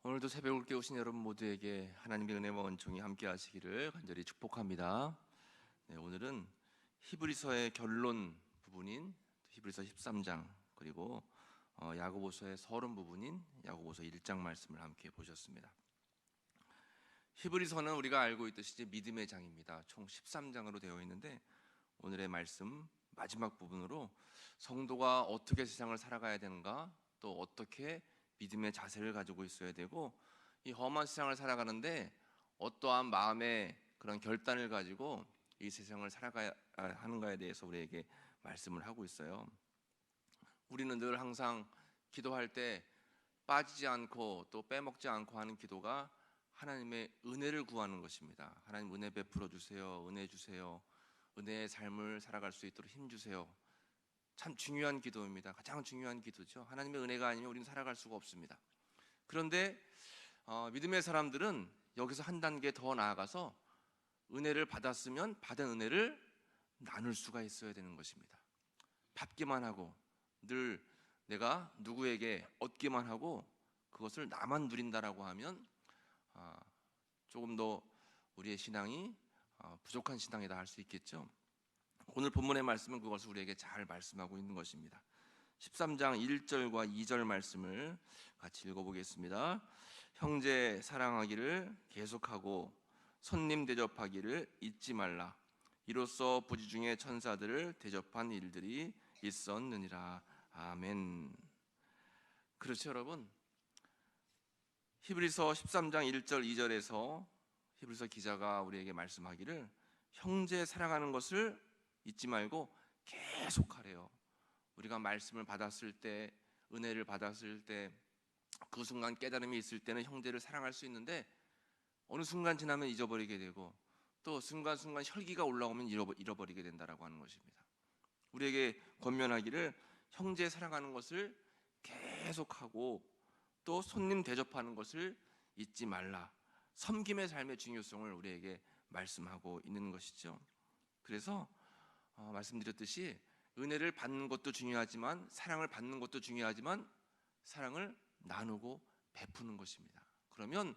오늘도 새벽을 깨우신 여러분 모두에게 하나님의 은혜와 은총이 함께 하시기를 간절히 축복합니다. 오늘은 히브리서의 결론 부분인 히브리서 13장 그리고 야고보서의 서론 부분인 야고보서 1장 말씀을 함께 보셨습니다. 히브리서는 우리가 알고 있듯이 믿음의 장입니다. 총 13장으로 되어 있는데 오늘의 말씀 마지막 부분으로 성도가 어떻게 세상을 살아가야 되는가, 또 어떻게 믿음의 자세를 가지고 있어야 되고, 이 험한 세상을 살아가는데 어떠한 마음의 그런 결단을 가지고 이 세상을 살아가야 하는가에 대해서 우리에게 말씀을 하고 있어요. 우리는 늘 항상 기도할 때 빠지지 않고 또 빼먹지 않고 하는 기도가 하나님의 은혜를 구하는 것입니다. 하나님 은혜 베풀어 주세요. 은혜 주세요. 은혜의 삶을 살아갈 수 있도록 힘 주세요. 참 중요한 기도입니다. 가장 중요한 기도죠. 하나님의 은혜가 아니면 우리는 살아갈 수가 없습니다. 그런데 믿음의 사람들은 여기서 한 단계 더 나아가서 은혜를 받았으면 받은 은혜를 나눌 수가 있어야 되는 것입니다. 받기만 하고 늘 내가 누구에게 얻기만 하고 그것을 나만 누린다라고 하면 조금 더 우리의 신앙이 부족한 신앙이다 할 수 있겠죠. 오늘 본문의 말씀은 그것을 우리에게 잘 말씀하고 있는 것입니다. 13장 1절과 2절 말씀을 같이 읽어보겠습니다. 형제 사랑하기를 계속하고 손님 대접하기를 잊지 말라. 이로써 부지중에 천사들을 대접한 일들이 있었느니라. 아멘. 그렇죠, 여러분? 히브리서 13장 1절 2절에서 히브리서 기자가 우리에게 말씀하기를 형제 사랑하는 것을 잊지 말고 계속하래요. 우리가 말씀을 받았을 때, 은혜를 받았을 때, 그 순간 깨달음이 있을 때는 형제를 사랑할 수 있는데 어느 순간 지나면 잊어버리게 되고 또 순간순간 혈기가 올라오면 잃어버리게 된다라고 하는 것입니다. 우리에게 권면하기를 형제 사랑하는 것을 계속하고 또 손님 대접하는 것을 잊지 말라. 섬김의 삶의 중요성을 우리에게 말씀하고 있는 것이죠. 그래서 말씀드렸듯이 은혜를 받는 것도 중요하지만 사랑을 받는 것도 중요하지만 사랑을 나누고 베푸는 것입니다. 그러면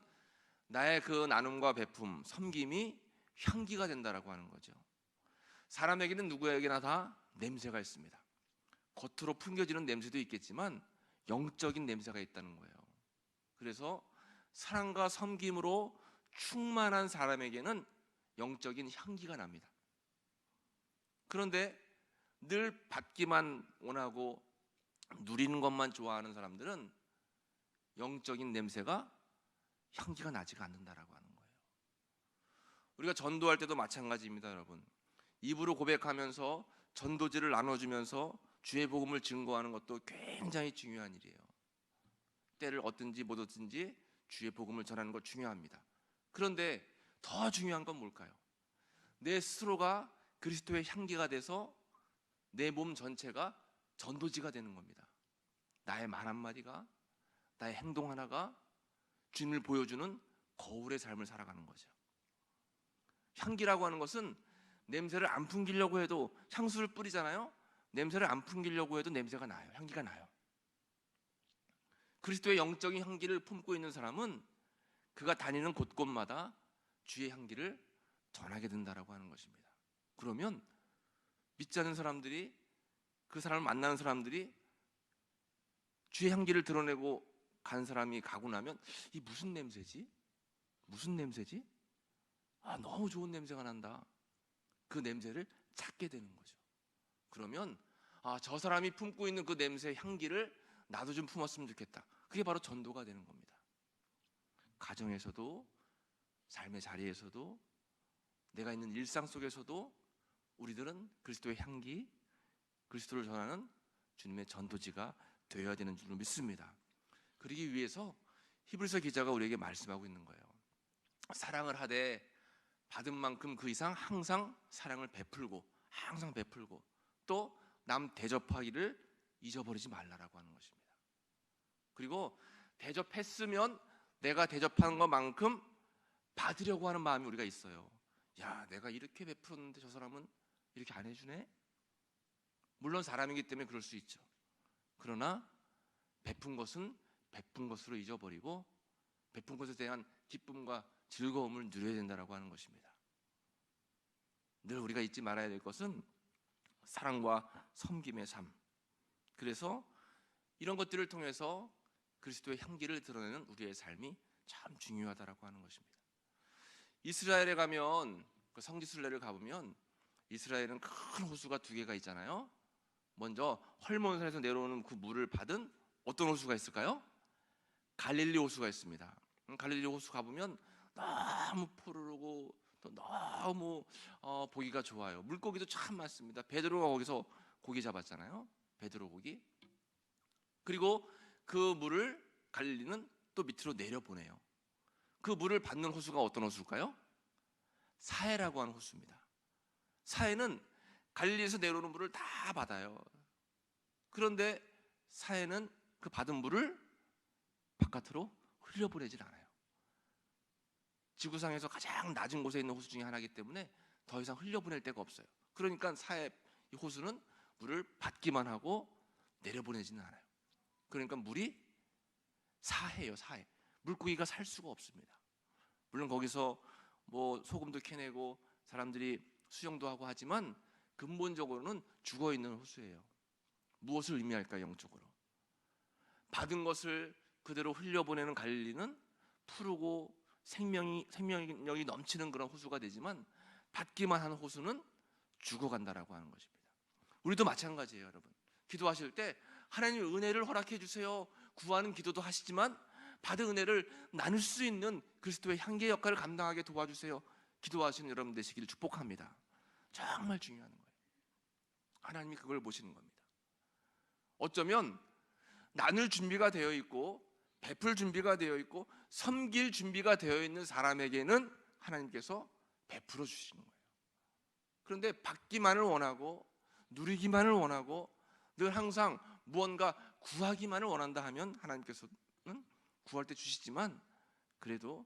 나의 그 나눔과 베품, 섬김이 향기가 된다라고 하는 거죠. 사람에게는 누구에게나 다 냄새가 있습니다. 겉으로 풍겨지는 냄새도 있겠지만 영적인 냄새가 있다는 거예요. 그래서 사랑과 섬김으로 충만한 사람에게는 영적인 향기가 납니다. 그런데 늘 받기만 원하고 누리는 것만 좋아하는 사람들은 영적인 냄새가 향기가 나지가 않는다라고 하는 거예요. 우리가 전도할 때도 마찬가지입니다, 여러분. 입으로 고백하면서 전도지를 나눠주면서 주의 복음을 증거하는 것도 굉장히 중요한 일이에요. 때를 얻든지 못 얻든지 주의 복음을 전하는 것 중요합니다. 그런데 더 중요한 건 뭘까요? 내 스스로가 그리스도의 향기가 돼서 내 몸 전체가 전도지가 되는 겁니다. 나의 말 한마디가, 나의 행동 하나가 주님을 보여주는 거울의 삶을 살아가는 거죠. 향기라고 하는 것은 냄새를 안 풍기려고 해도 향수를 뿌리잖아요. 냄새를 안 풍기려고 해도 냄새가 나요. 향기가 나요. 그리스도의 영적인 향기를 품고 있는 사람은 그가 다니는 곳곳마다 주의 향기를 전하게 된다라고 하는 것입니다. 그러면 믿지 않는 사람들이, 그 사람을 만나는 사람들이 주의 향기를 드러내고 간 사람이 가고 나면 이 무슨 냄새지? 무슨 냄새지? 너무 좋은 냄새가 난다. 그 냄새를 찾게 되는 거죠. 그러면 저 사람이 품고 있는 그 냄새 향기를 나도 좀 품었으면 좋겠다. 그게 바로 전도가 되는 겁니다. 가정에서도 삶의 자리에서도 내가 있는 일상 속에서도 우리들은 그리스도의 향기, 그리스도를 전하는 주님의 전도지가 되어야 되는 줄로 믿습니다. 그러기 위해서 히브리서 기자가 우리에게 말씀하고 있는 거예요. 사랑을 하되 받은 만큼 그 이상 항상 사랑을 베풀고 항상 베풀고 또 남 대접하기를 잊어버리지 말라라고 하는 것입니다. 그리고 대접했으면 내가 대접하는 것만큼 받으려고 하는 마음이 우리가 있어요. 야, 내가 이렇게 베풀었는데 저 사람은 이렇게 안 해주네? 물론 사람이기 때문에 그럴 수 있죠. 그러나 베푼 것은 베푼 것으로 잊어버리고 베푼 것에 대한 기쁨과 즐거움을 누려야 된다라고 하는 것입니다. 늘 우리가 잊지 말아야 될 것은 사랑과 섬김의 삶. 그래서 이런 것들을 통해서 그리스도의 향기를 드러내는 우리의 삶이 참 중요하다라고 하는 것입니다. 이스라엘에 가면, 그 성지순례를 가보면 이스라엘은 큰 호수가 두 개가 있잖아요. 먼저 헐몬산에서 내려오는 그 물을 받은 어떤 호수가 있을까요? 갈릴리 호수가 있습니다. 갈릴리 호수 가보면 너무 푸르고 또 너무 보기가 좋아요. 물고기도 참 많습니다. 베드로가 거기서 고기 잡았잖아요. 베드로 고기. 그리고 그 물을 갈릴리는 또 밑으로 내려보내요. 그 물을 받는 호수가 어떤 호수일까요? 사해라고 하는 호수입니다. 사해는 갈릴리에서 내려오는 물을 다 받아요. 그런데 사해는 그 받은 물을 바깥으로 흘려보내질 않아요. 지구상에서 가장 낮은 곳에 있는 호수 중에 하나이기 때문에 더 이상 흘려보낼 데가 없어요. 그러니까 사해 이 호수는 물을 받기만 하고 내려보내지는 않아요. 그러니까 물이 사해예요. 사해. 물고기가 살 수가 없습니다. 물론 거기서 뭐 소금도 캐내고 사람들이 수영도 하고 하지만 근본적으로는 죽어있는 호수예요. 무엇을 의미할까? 영적으로 받은 것을 그대로 흘려보내는 갈릴리는 푸르고 생명력이 넘치는 그런 호수가 되지만 받기만 하는 호수는 죽어간다라고 하는 것입니다. 우리도 마찬가지예요. 여러분, 기도하실 때 하나님 은혜를 허락해 주세요 구하는 기도도 하시지만 받은 은혜를 나눌 수 있는 그리스도의 향기의 역할을 감당하게 도와주세요 기도하시는 여러분 되시기를 축복합니다. 정말 중요한 거예요. 하나님이 그걸 보시는 겁니다. 어쩌면 나눌 준비가 되어 있고 베풀 준비가 되어 있고 섬길 준비가 되어 있는 사람에게는 하나님께서 베풀어 주시는 거예요. 그런데 받기만을 원하고 누리기만을 원하고 늘 항상 무언가 구하기만을 원한다 하면 하나님께서는 구할 때 주시지만 그래도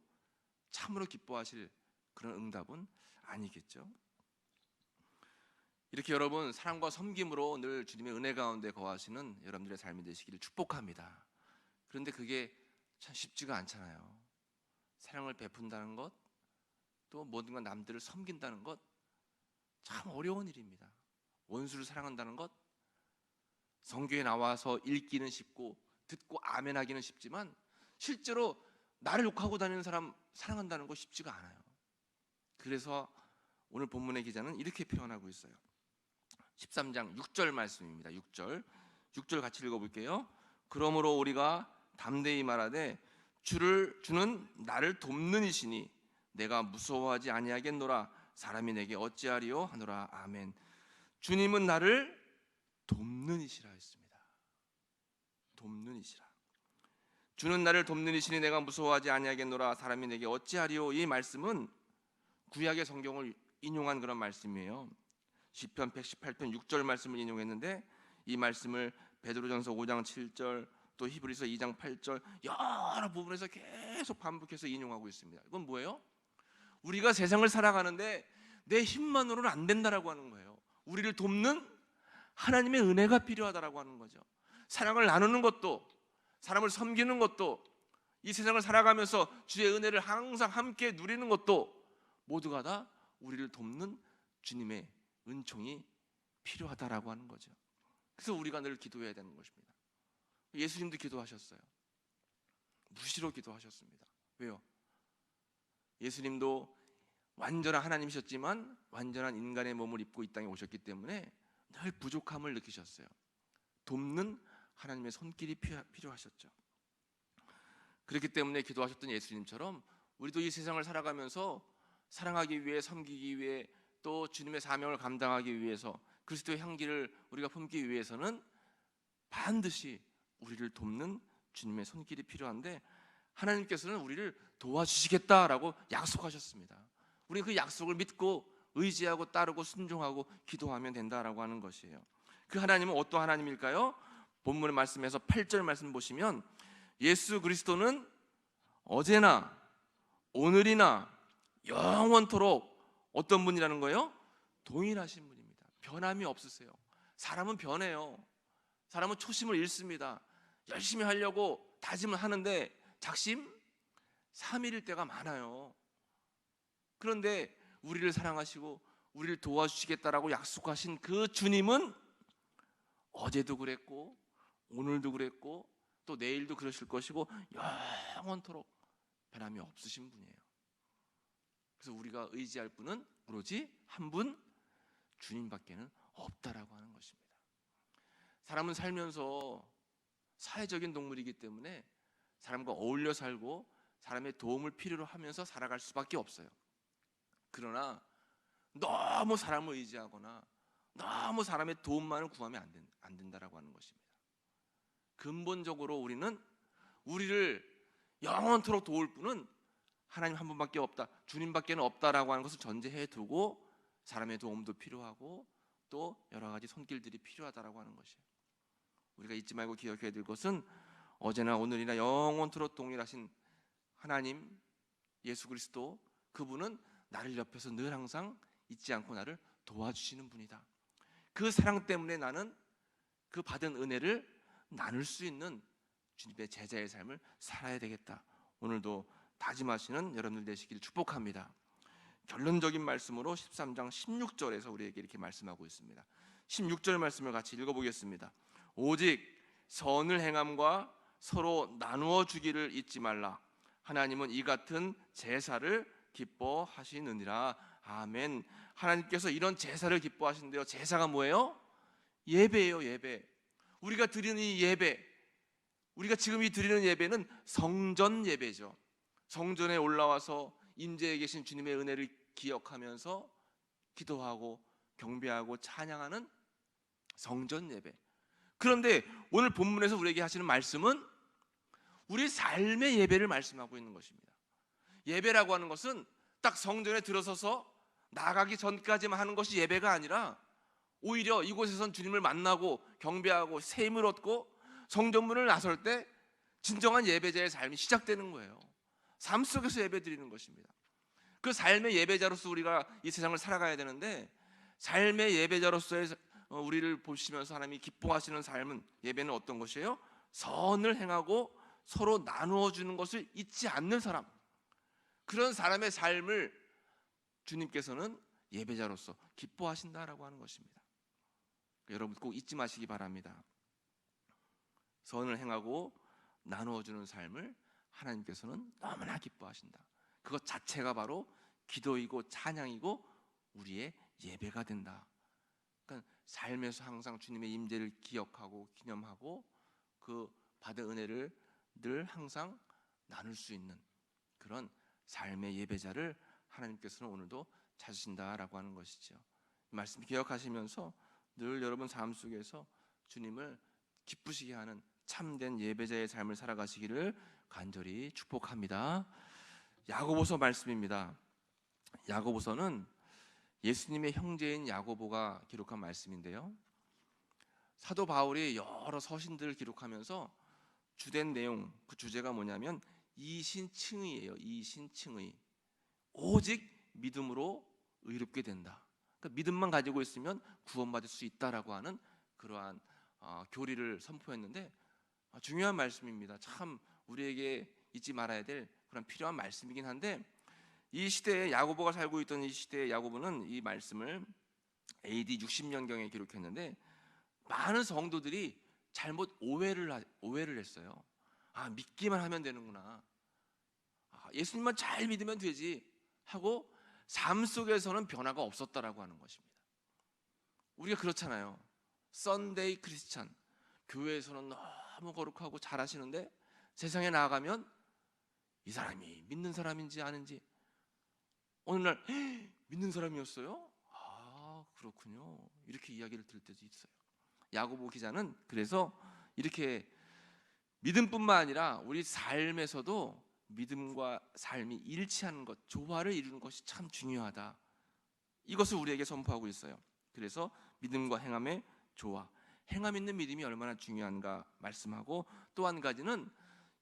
참으로 기뻐하실 그런 응답은 아니겠죠. 이렇게 여러분 사랑과 섬김으로 늘 주님의 은혜 가운데 거하시는 여러분들의 삶이 되시기를 축복합니다. 그런데 그게 참 쉽지가 않잖아요. 사랑을 베푼다는 것, 또 모든가 남들을 섬긴다는 것 참 어려운 일입니다. 원수를 사랑한다는 것, 성경에 나와서 읽기는 쉽고 듣고 아멘하기는 쉽지만 실제로 나를 욕하고 다니는 사람 사랑한다는 거 쉽지가 않아요. 그래서 오늘 본문의 기자는 이렇게 표현하고 있어요. 13장 6절 말씀입니다. 6절 같이 읽어볼게요. 그러므로 우리가 담대히 말하되 주는 나를 돕는 이시니 내가 무서워하지 아니하겠노라. 사람이 내게 어찌하리요 하노라. 아멘. 주님은 나를 돕는 이시라 했습니다. 돕는 이시라. 주는 나를 돕는 이시니 내가 무서워하지 아니하겠노라. 사람이 내게 어찌하리요. 이 말씀은 구약의 성경을 인용한 그런 말씀이에요. 시편 118편 6절 말씀을 인용했는데 이 말씀을 베드로전서 5장 7절 또 히브리서 2장 8절 여러 부분에서 계속 반복해서 인용하고 있습니다. 이건 뭐예요? 우리가 세상을 살아가는데 내 힘만으로는 안 된다라고 하는 거예요. 우리를 돕는 하나님의 은혜가 필요하다라고 하는 거죠. 사랑을 나누는 것도 사람을 섬기는 것도 이 세상을 살아가면서 주의 은혜를 항상 함께 누리는 것도 모두가 다 우리를 돕는 주님의 은총이 필요하다라고 하는 거죠. 그래서 우리가 늘 기도해야 되는 것입니다. 예수님도 기도하셨어요. 무시로 기도하셨습니다. 왜요? 예수님도 완전한 하나님이셨지만 완전한 인간의 몸을 입고 이 땅에 오셨기 때문에 늘 부족함을 느끼셨어요. 돕는 하나님의 손길이 필요하셨죠. 그렇기 때문에 기도하셨던 예수님처럼 우리도 이 세상을 살아가면서 사랑하기 위해, 섬기기 위해, 또 주님의 사명을 감당하기 위해서 그리스도의 향기를 우리가 품기 위해서는 반드시 우리를 돕는 주님의 손길이 필요한데 하나님께서는 우리를 도와주시겠다라고 약속하셨습니다. 우리는 그 약속을 믿고 의지하고 따르고 순종하고 기도하면 된다라고 하는 것이에요. 그 하나님은 어떤 하나님일까요? 본문의 말씀에서 8절 말씀 보시면 예수 그리스도는 어제나 오늘이나 영원토록 어떤 분이라는 거예요? 동일하신 분입니다. 변함이 없으세요. 사람은 변해요. 사람은 초심을 잃습니다. 열심히 하려고 다짐을 하는데 작심 3일일 때가 많아요. 그런데 우리를 사랑하시고 우리를 도와주시겠다라고 약속하신 그 주님은 어제도 그랬고 오늘도 그랬고 또 내일도 그러실 것이고 영원토록 변함이 없으신 분이에요. 그래서 우리가 의지할 분은 오로지 한 분, 주님밖에는 없다라고 하는 것입니다. 사람은 살면서 사회적인 동물이기 때문에 사람과 어울려 살고 사람의 도움을 필요로 하면서 살아갈 수밖에 없어요. 그러나 너무 사람을 의지하거나 너무 사람의 도움만을 구하면 안 된다라고 하는 것입니다. 근본적으로 우리는 우리를 영원토록 도울 분은 하나님 한 분밖에 없다, 주님밖에는 없다라고 하는 것을 전제해 두고 사람의 도움도 필요하고 또 여러 가지 손길들이 필요하다라고 하는 것이에요. 우리가 잊지 말고 기억해야 될 것은 어제나 오늘이나 영원토록 동일하신 하나님, 예수 그리스도, 그분은 나를 옆에서 늘 항상 잊지 않고 나를 도와주시는 분이다. 그 사랑 때문에 나는 그 받은 은혜를 나눌 수 있는 주님의 제자의 삶을 살아야 되겠다. 오늘도 다짐하시는 여러분들 되시기를 축복합니다. 결론적인 말씀으로 13장 16절에서 우리에게 이렇게 말씀하고 있습니다. 16절 말씀을 같이 읽어보겠습니다. 오직 선을 행함과 서로 나누어 주기를 잊지 말라. 하나님은 이 같은 제사를 기뻐하시느니라. 아멘. 하나님께서 이런 제사를 기뻐하시는데요, 제사가 뭐예요? 예배예요. 예배. 우리가 드리는 이 예배, 우리가 지금 이 드리는 예배는 성전 예배죠. 성전에 올라와서 임재에 계신 주님의 은혜를 기억하면서 기도하고 경배하고 찬양하는 성전 예배. 그런데 오늘 본문에서 우리에게 하시는 말씀은 우리 삶의 예배를 말씀하고 있는 것입니다. 예배라고 하는 것은 딱 성전에 들어서서 나가기 전까지만 하는 것이 예배가 아니라 오히려 이곳에선 주님을 만나고 경배하고 새 힘을 얻고 성전문을 나설 때 진정한 예배자의 삶이 시작되는 거예요. 삶 속에서 예배 드리는 것입니다. 그 삶의 예배자로서 우리가 이 세상을 살아가야 되는데, 삶의 예배자로서의 우리를 보시면서 하나님이 기뻐하시는 삶은, 예배는 어떤 것이에요? 선을 행하고 서로 나누어 주는 것을 잊지 않는 사람, 그런 사람의 삶을 주님께서는 예배자로서 기뻐하신다라고 하는 것입니다. 여러분 꼭 잊지 마시기 바랍니다. 선을 행하고 나누어 주는 삶을 하나님께서는 너무나 기뻐하신다. 그것 자체가 바로 기도이고 찬양이고 우리의 예배가 된다. 그러니까 삶에서 항상 주님의 임재를 기억하고 기념하고 그 받은 은혜를 늘 항상 나눌 수 있는 그런 삶의 예배자를 하나님께서는 오늘도 찾으신다라고 하는 것이죠. 이 말씀 기억하시면서 늘 여러분 삶 속에서 주님을 기쁘시게 하는 참된 예배자의 삶을 살아가시기를 간절히 축복합니다. 야고보서 말씀입니다. 야고보서는 예수님의 형제인 야고보가 기록한 말씀인데요, 사도 바울이 여러 서신들을 기록하면서 주된 내용, 그 주제가 뭐냐면 이신칭의예요. 이신칭의. 오직 믿음으로 의롭게 된다. 그러니까 믿음만 가지고 있으면 구원받을 수 있다라고 하는 그러한 교리를 선포했는데, 중요한 말씀입니다. 참 우리에게 잊지 말아야 될 그런 필요한 말씀이긴 한데, 이 시대에 야고보가 살고 있던 이 시대의 야고보는 이 말씀을 AD 60년경에 기록했는데, 많은 성도들이 잘못 오해를 했어요. 믿기만 하면 되는구나, 예수님만 잘 믿으면 되지 하고 삶 속에서는 변화가 없었다라고 하는 것입니다. 우리가 그렇잖아요. 썬데이 크리스찬, 교회에서는 너무 거룩하고 잘하시는데 세상에 나아가면 이 사람이 믿는 사람인지 아닌지, 어느 날 믿는 사람이었어요? 그렇군요, 이렇게 이야기를 들을 때도 있어요. 야고보 기자는 그래서 이렇게 믿음뿐만 아니라 우리 삶에서도 믿음과 삶이 일치하는 것, 조화를 이루는 것이 참 중요하다, 이것을 우리에게 선포하고 있어요. 그래서 믿음과 행함의 조화, 행함 있는 믿음이 얼마나 중요한가 말씀하고, 또 한 가지는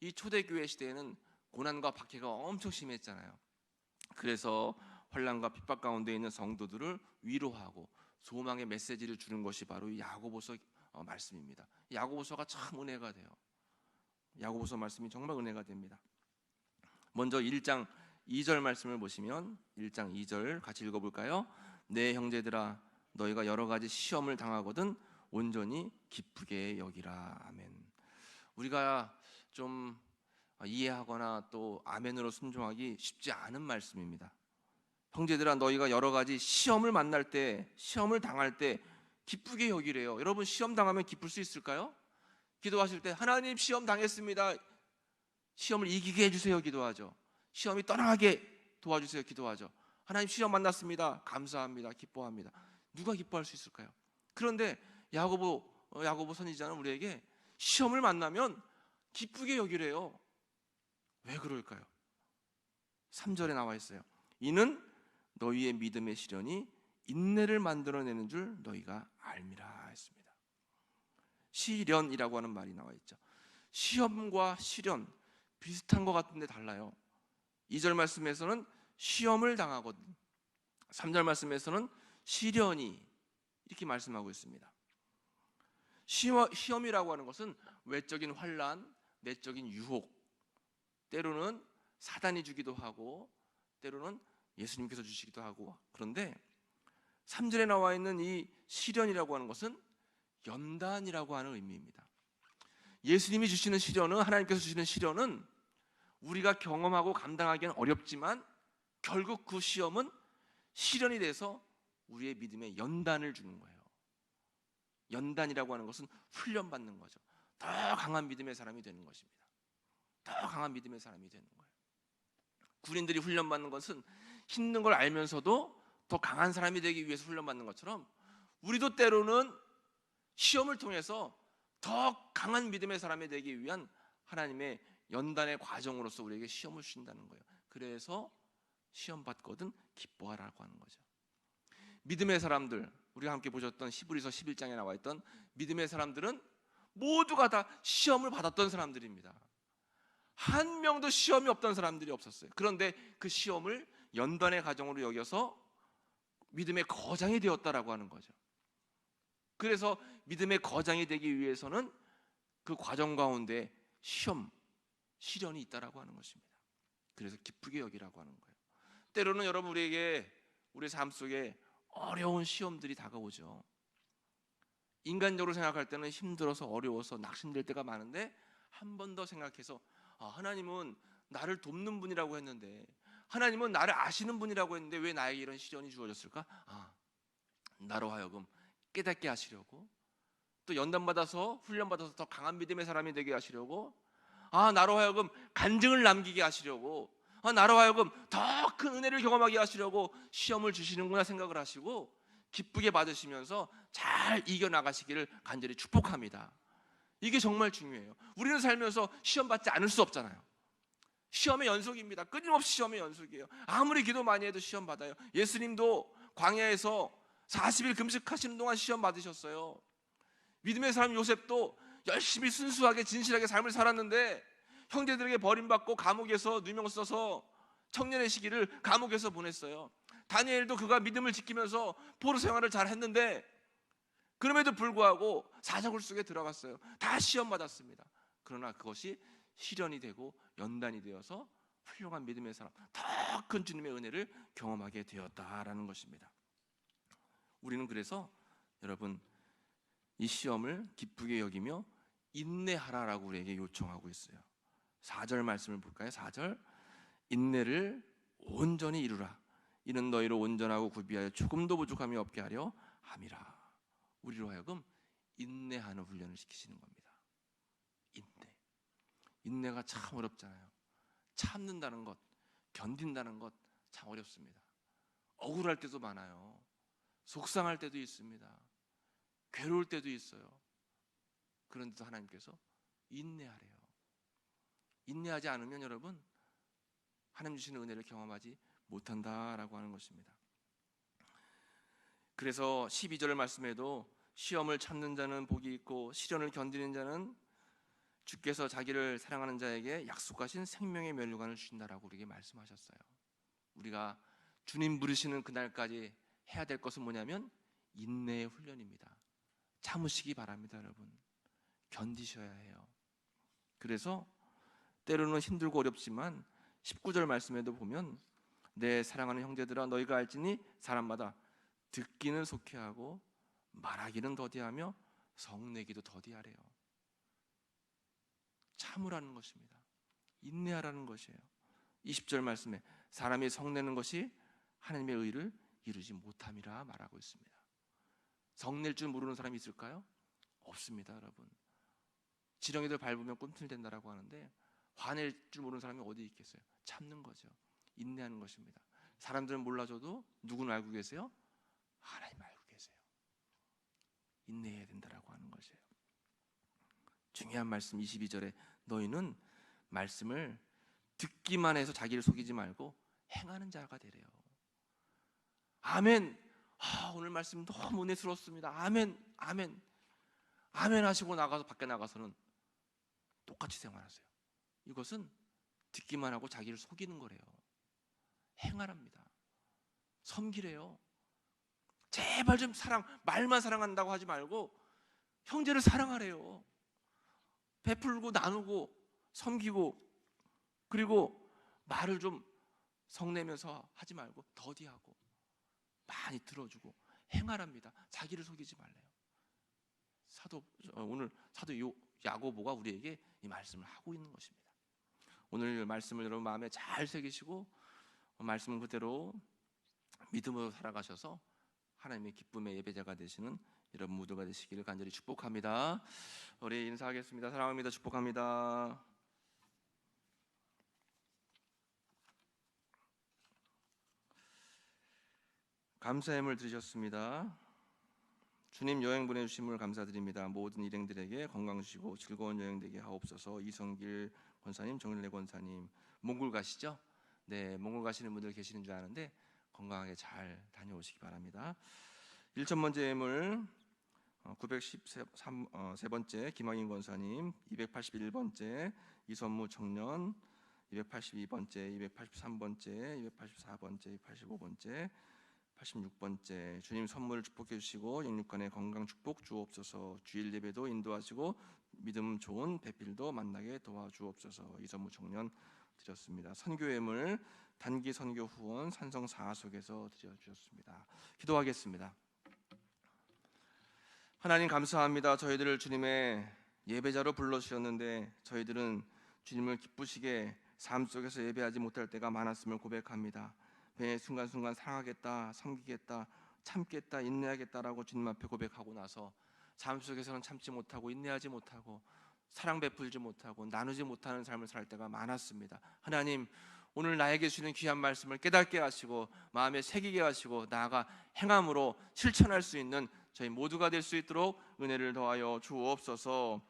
이 초대교회 시대에는 고난과 박해가 엄청 심했잖아요. 그래서 환난과 핍박 가운데 있는 성도들을 위로하고 소망의 메시지를 주는 것이 바로 이 야고보서 말씀입니다. 야고보서가 참 은혜가 돼요. 야고보서 말씀이 정말 은혜가 됩니다. 먼저 1장 2절 말씀을 보시면 1장 2절 같이 읽어볼까요? 내 형제들아 너희가 여러 가지 시험을 당하거든 온전히 기쁘게 여기라. 아멘. 우리가 좀 이해하거나 또 아멘으로 순종하기 쉽지 않은 말씀입니다. 형제들아 너희가 여러 가지 시험을 만날 때, 시험을 당할 때 기쁘게 여기래요. 여러분 시험 당하면 기쁠 수 있을까요? 기도하실 때 하나님 시험 당했습니다, 시험을 이기게 해주세요 기도하죠. 시험이 떠나게 도와주세요 기도하죠. 하나님 시험 만났습니다, 감사합니다, 기뻐합니다. 누가 기뻐할 수 있을까요? 그런데 야고보 선지자는 우리에게 시험을 만나면 기쁘게 여기래요. 왜 그럴까요? 3절에 나와 있어요. 이는 너희의 믿음의 시련이 인내를 만들어내는 줄 너희가 알미라 했습니다. 시련이라고 하는 말이 나와 있죠. 시험과 시련 비슷한 것 같은데 달라요. 2절 말씀에서는 시험을 당하거든, 3절 말씀에서는 시련이 이렇게 말씀하고 있습니다. 시험이라고 하는 것은 외적인 환난, 내적인 유혹, 때로는 사단이 주기도 하고 때로는 예수님께서 주시기도 하고, 그런데 3절에 나와 있는 이 시련이라고 하는 것은 연단이라고 하는 의미입니다. 예수님이 주시는 시련은, 하나님께서 주시는 시련은 우리가 경험하고 감당하기는 어렵지만 결국 그 시험은 시련이 돼서 우리의 믿음에 연단을 주는 거예요. 연단이라고 하는 것은 훈련받는 거죠. 더 강한 믿음의 사람이 되는 것입니다. 더 강한 믿음의 사람이 되는 거예요. 군인들이 훈련받는 것은 힘든 걸 알면서도 더 강한 사람이 되기 위해서 훈련받는 것처럼 우리도 때로는 시험을 통해서 더 강한 믿음의 사람이 되기 위한 하나님의 연단의 과정으로서 우리에게 시험을 주신다는 거예요. 그래서 시험 받거든 기뻐하라고 하는 거죠. 믿음의 사람들, 우리가 함께 보셨던 히브리서 11장에 나와 있던 믿음의 사람들은 모두가 다 시험을 받았던 사람들입니다. 한 명도 시험이 없던 사람들이 없었어요. 그런데 그 시험을 연단의 과정으로 여겨서 믿음의 거장이 되었다라고 하는 거죠. 그래서 믿음의 거장이 되기 위해서는 그 과정 가운데 시련이 있다라고 하는 것입니다. 그래서 기쁘게 여기라고 하는 거예요. 때로는 여러분 우리에게 우리 삶 속에 어려운 시험들이 다가오죠. 인간적으로 생각할 때는 힘들어서 어려워서 낙심될 때가 많은데 한 번 더 생각해서 하나님은 나를 돕는 분이라고 했는데, 하나님은 나를 아시는 분이라고 했는데 왜 나에게 이런 시련이 주어졌을까? 나로 하여금 깨닫게 하시려고, 또 연단받아서 훈련받아서 더 강한 믿음의 사람이 되게 하시려고, 나로 하여금 간증을 남기게 하시려고, 나로 하여금 더 큰 은혜를 경험하게 하시려고 시험을 주시는구나 생각을 하시고 기쁘게 받으시면서 잘 이겨나가시기를 간절히 축복합니다. 이게 정말 중요해요. 우리는 살면서 시험 받지 않을 수 없잖아요. 시험의 연속입니다. 끊임없이 시험의 연속이에요. 아무리 기도 많이 해도 시험 받아요. 예수님도 광야에서 40일 금식하시는 동안 시험 받으셨어요. 믿음의 사람 요셉도 열심히 순수하게 진실하게 삶을 살았는데 형제들에게 버림받고 감옥에서 누명 써서 청년의 시기를 감옥에서 보냈어요. 다니엘도 그가 믿음을 지키면서 포로 생활을 잘 했는데 그럼에도 불구하고 사자굴 속에 들어갔어요. 다 시험 받았습니다. 그러나 그것이 시련이 되고 연단이 되어서 훌륭한 믿음의 사람, 더 큰 주님의 은혜를 경험하게 되었다라는 것입니다. 우리는 그래서 여러분 이 시험을 기쁘게 여기며 인내하라라고 우리에게 요청하고 있어요. 4절 말씀을 볼까요? 4절, 인내를 온전히 이루라. 이는 너희를 온전하고 구비하여 조금도 부족함이 없게 하려 함이라. 우리로 하여금 인내하는 훈련을 시키시는 겁니다. 인내가 참 어렵잖아요. 참는다는 것, 견딘다는 것 참 어렵습니다. 억울할 때도 많아요. 속상할 때도 있습니다. 괴로울 때도 있어요. 그런데도 하나님께서 인내하래요. 인내하지 않으면 여러분 하나님 주시는 은혜를 경험하지 못한다라고 하는 것입니다. 그래서 12절 말씀에도 시험을 참는 자는 복이 있고 시련을 견디는 자는 주께서 자기를 사랑하는 자에게 약속하신 생명의 면류관을 주신다라고 우리에게 말씀하셨어요. 우리가 주님 부르시는 그날까지 해야 될 것은 뭐냐면 인내의 훈련입니다. 참으시기 바랍니다. 여러분 견디셔야 해요. 그래서 때로는 힘들고 어렵지만 19절 말씀에도 보면 내 사랑하는 형제들아 너희가 알지니 사람마다 듣기는 속히하고 말하기는 더디하며 성내기도 더디하래요. 참으라는 것입니다. 인내하라는 것이에요. 20절 말씀에 사람이 성내는 것이 하나님의 의를 이루지 못함이라 말하고 있습니다. 성낼 줄 모르는 사람이 있을까요? 없습니다, 여러분. 지렁이들 밟으면 꿈틀댄다라고 하는데 화낼 줄 모르는 사람이 어디 있겠어요? 참는 거죠. 인내하는 것입니다. 사람들은 몰라줘도 누구는 알고 계세요? 하나님 알고 계세요. 인내해야 된다라고 하는 것이에요. 중요한 말씀 22절에 너희는 말씀을 듣기만 해서 자기를 속이지 말고 행하는 자가 되래요. 아멘. 오늘 말씀 너무 은혜스러웠습니다. 아멘, 아멘, 아멘 하시고 나가서 밖에 나가서는 똑같이 생활하세요. 이것은 듣기만 하고 자기를 속이는 거래요. 행하랍니다. 섬기래요. 제발 좀 말만 사랑한다고 하지 말고 형제를 사랑하래요. 베풀고 나누고 섬기고, 그리고 말을 좀 성내면서 하지 말고 더디하고 많이 들어주고 행하랍니다. 자기를 속이지 말래요. 오늘 사도 야고보가 우리에게 이 말씀을 하고 있는 것입니다. 오늘 말씀을 여러분 마음에 잘 새기시고 말씀을 그대로 믿음으로 살아가셔서 하나님의 기쁨의 예배자가 되시는 여러분 모두가 되시기를 간절히 축복합니다. 우리 인사하겠습니다. 사랑합니다. 축복합니다. 감사의 예물 드리셨습니다. 주님 여행 보내주심을 감사드립니다. 모든 일행들에게 건강 주시고 즐거운 여행 되게 하옵소서. 이성길 권사님, 정일래 권사님 몽골 가시죠? 네, 몽골 가시는 분들 계시는 줄 아는데 건강하게 잘 다녀오시기 바랍니다. 1,000번째 예물 913번째 김학인 권사님, 281번째 이선무 청년, 282번째, 283번째, 284번째, 285번째, 86번째 주님 선물을 축복해 주시고 영육간의 건강 축복 주옵소서. 주일 예배도 인도하시고 믿음 좋은 배필도 만나게 도와주옵소서. 이선무 청년 드렸습니다. 선교 예물 단기 선교 후원 산성 4속에서 드려주셨습니다. 기도하겠습니다. 하나님 감사합니다. 저희들을 주님의 예배자로 불러주셨는데 저희들은 주님을 기쁘시게 삶 속에서 예배하지 못할 때가 많았음을 고백합니다. 매 순간순간 사랑하겠다, 섬기겠다, 참겠다, 인내하겠다라고 주님 앞에 고백하고 나서 삶 속에서는 참지 못하고 인내하지 못하고 사랑 베풀지 못하고 나누지 못하는 삶을 살 때가 많았습니다. 하나님 오늘 나에게 주는 귀한 말씀을 깨닫게 하시고 마음에 새기게 하시고 나아가 행함으로 실천할 수 있는 저희 모두가 될 수 있도록 은혜를 더하여 주옵소서.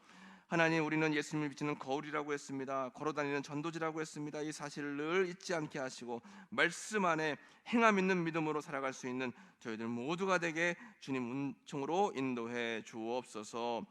하나님 우리는 예수님을 비추는 거울이라고 했습니다. 걸어다니는 전도지라고 했습니다. 이 사실을 늘 잊지 않게 하시고 말씀 안에 행함 있는 믿음으로 살아갈 수 있는 저희들 모두가 되게 주님 은총으로 인도해 주옵소서.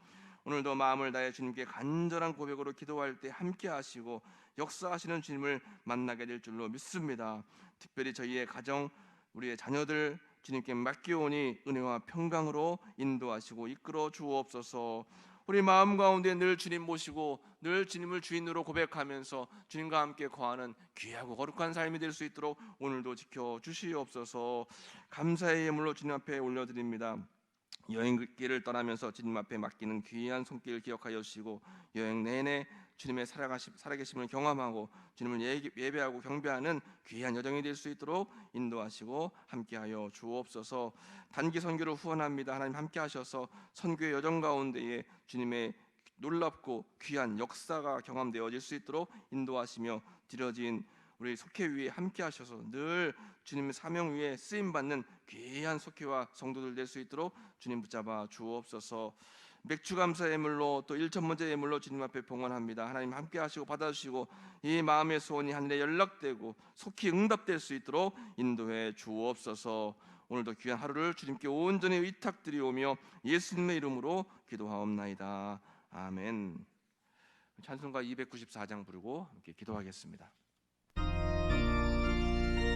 오늘도 마음을 다해 주님께 간절한 고백으로 기도할 때 함께 하시고 역사하시는 주님을 만나게 될 줄로 믿습니다. 특별히 저희의 가정, 우리의 자녀들 주님께 맡기오니 은혜와 평강으로 인도하시고 이끌어 주옵소서. 우리 마음 가운데 늘 주님 모시고 늘 주님을 주인으로 고백하면서 주님과 함께 거하는 귀하고 거룩한 삶이 될 수 있도록 오늘도 지켜주시옵소서. 감사의 예물로 주님 앞에 올려드립니다. 여행길을 떠나면서 주님 앞에 맡기는 귀한 손길을 기억하여 주시고 여행 내내 주님의 살아계심을 경험하고 주님을 예배하고 경배하는 귀한 여정이 될 수 있도록 인도하시고 함께하여 주옵소서. 단기 선교를 후원합니다. 하나님 함께하셔서 선교의 여정 가운데에 주님의 놀랍고 귀한 역사가 경험되어질 수 있도록 인도하시며 드려진 우리 속회 위에 함께하셔서 늘 주님의 사명 위에 쓰임받는 귀한 속회와 성도들 될 수 있도록 주님 붙잡아 주옵소서. 맥주 감사 예물로 또 1,000번째 예물로 주님 앞에 봉헌합니다. 하나님 함께하시고 받아주시고 이 마음의 소원이 하늘에 연락되고 속히 응답될 수 있도록 인도해 주옵소서. 오늘도 귀한 하루를 주님께 온전히 의탁드리오며 예수님의 이름으로 기도하옵나이다. 아멘. 찬송가 294장 부르고 함께 기도하겠습니다.